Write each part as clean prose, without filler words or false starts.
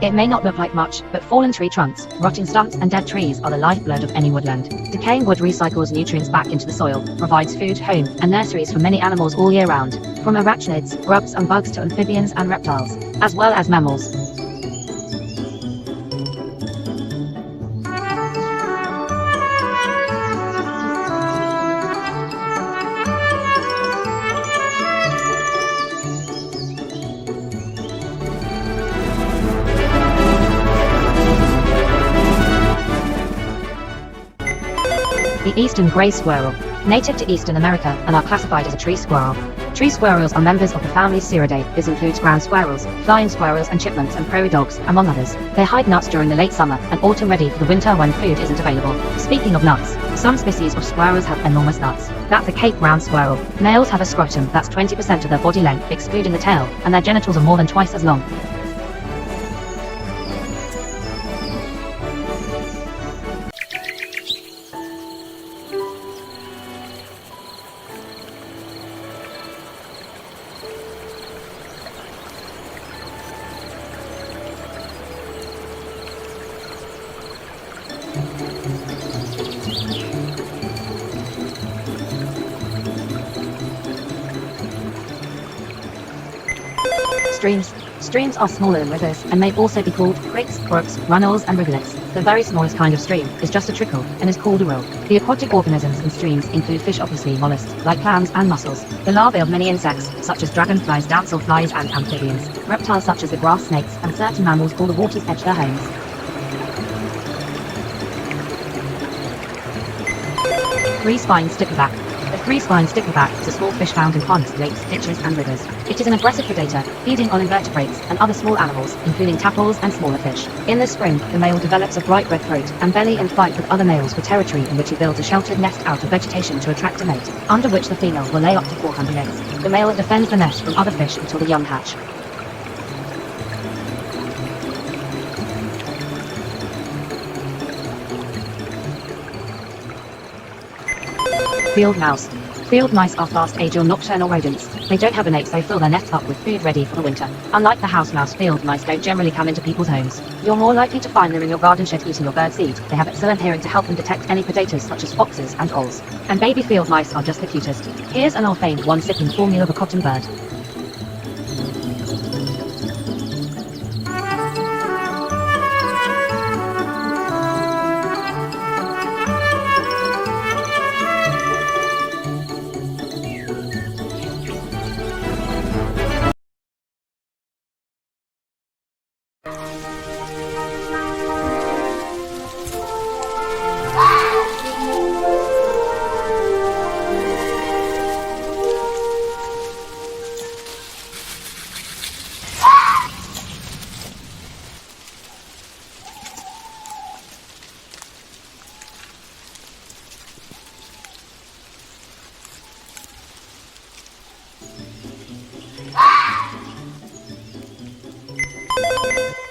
It may not look like much, but fallen tree trunks, rotting stumps and dead trees are the lifeblood of any woodland. Decaying wood recycles nutrients back into the soil, provides food, home, and nurseries for many animals all year round, from arachnids, grubs and bugs to amphibians and reptiles, as well as mammals. The eastern gray squirrel, native to eastern America and are classified as a tree squirrel. Tree squirrels are members of the family Sciuridae. This includes ground squirrels, flying squirrels and chipmunks and prairie dogs, among others. They hide nuts during the late summer and autumn ready for the winter when food isn't available. Speaking of nuts, some species of squirrels have enormous nuts. That's a Cape ground squirrel. Males have a scrotum that's 20% of their body length, excluding the tail, and their genitals are more than twice as long. Streams are smaller than rivers and may also be called creeks, brooks, runnels and rivulets. The very smallest kind of stream is just a trickle and is called a rill. The aquatic organisms in streams include fish, obviously mollusks, like clams and mussels, the larvae of many insects, such as dragonflies, damselflies and amphibians, reptiles such as the grass snakes, and certain mammals call the water's edge their homes. Three-spined stickleback. The three-spined stickleback is a small fish found in ponds, lakes, ditches and rivers. It is an aggressive predator, feeding on invertebrates and other small animals, including tadpoles and smaller fish. In the spring, the male develops a bright red throat and belly and fight with other males for territory, in which he builds a sheltered nest out of vegetation to attract a mate, under which the female will lay up to 400 eggs. The male defends the nest from other fish until the young hatch. Field mouse. Field mice are fast-agile nocturnal rodents. They don't hibernate, so fill their nests up with food ready for the winter. Unlike the house mouse, field mice don't generally come into people's homes. You're more likely to find them in your garden shed eating your bird seed. They have excellent hearing to help them detect any predators such as foxes and owls. And baby field mice are just the cutest. Here's an ill-famed one sipping formula of a cotton bird.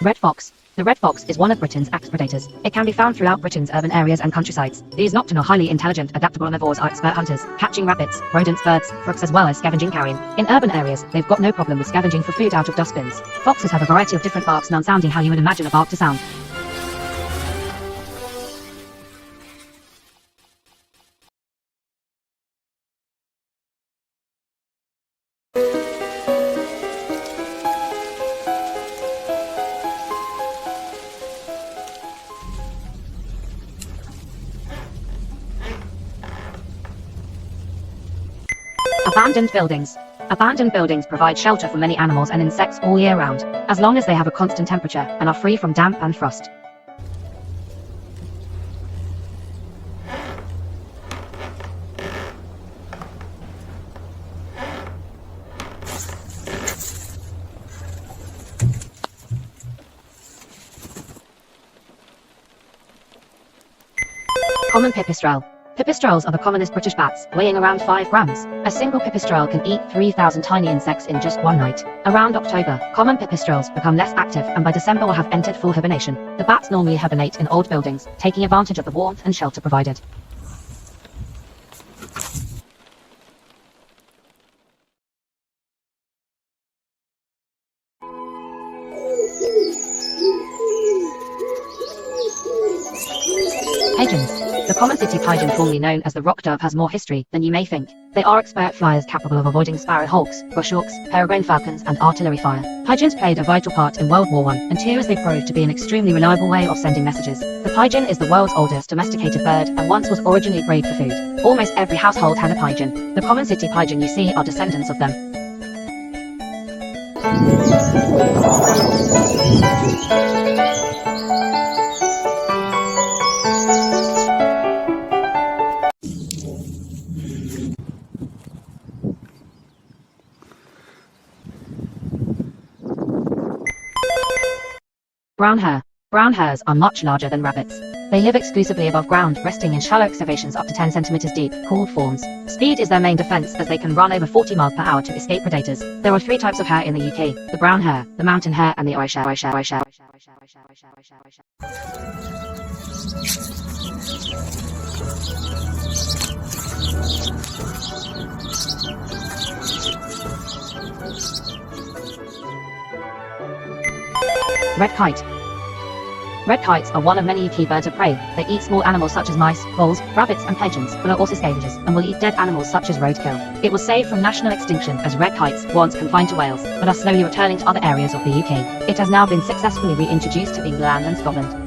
Red fox. The red fox is one of Britain's axe predators. It can be found throughout Britain's urban areas and countrysides. These nocturnal, highly intelligent, adaptable omnivores are expert hunters, catching rabbits, rodents, birds, crooks, as well as scavenging carrion. In urban areas, they've got no problem with scavenging for food out of dustbins. Foxes have a variety of different barks, none sounding how you would imagine a bark to sound. Abandoned buildings. Abandoned buildings provide shelter for many animals and insects all year round, as long as they have a constant temperature and are free from damp and frost. Common pipistrelle. Pipistrelles are the commonest British bats, weighing around 5 grams. A single pipistrelle can eat 3,000 tiny insects in just one night. Around October, common pipistrelles become less active and by December will have entered full hibernation. The bats normally hibernate in old buildings, taking advantage of the warmth and shelter provided. Pigeons. The common city pigeon, formerly known as the rock dove, has more history than you may think. They are expert flyers capable of avoiding sparrow hawks, bush hawks, peregrine falcons, and artillery fire. Pigeons played a vital part in World War I and II as they proved to be an extremely reliable way of sending messages. The pigeon is the world's oldest domesticated bird and once was originally bred for food. Almost every household has a pigeon. The common city pigeon you see are descendants of them. Brown hare. Brown hares are much larger than rabbits. They live exclusively above ground, resting in shallow excavations up to 10 centimeters deep, called forms. Speed is their main defense as they can run over 40 miles per hour to escape predators. There are 3 types of hare in the UK: the brown hare, the mountain hare, and the Irish hare. Red kite. Red kites are one of many UK birds of prey. They eat small animals such as mice, voles, rabbits, and pigeons, but are also scavengers, and will eat dead animals such as roadkill. It was saved from national extinction as red kites, once confined to Wales, but are slowly returning to other areas of the UK. It has now been successfully reintroduced to England and Scotland.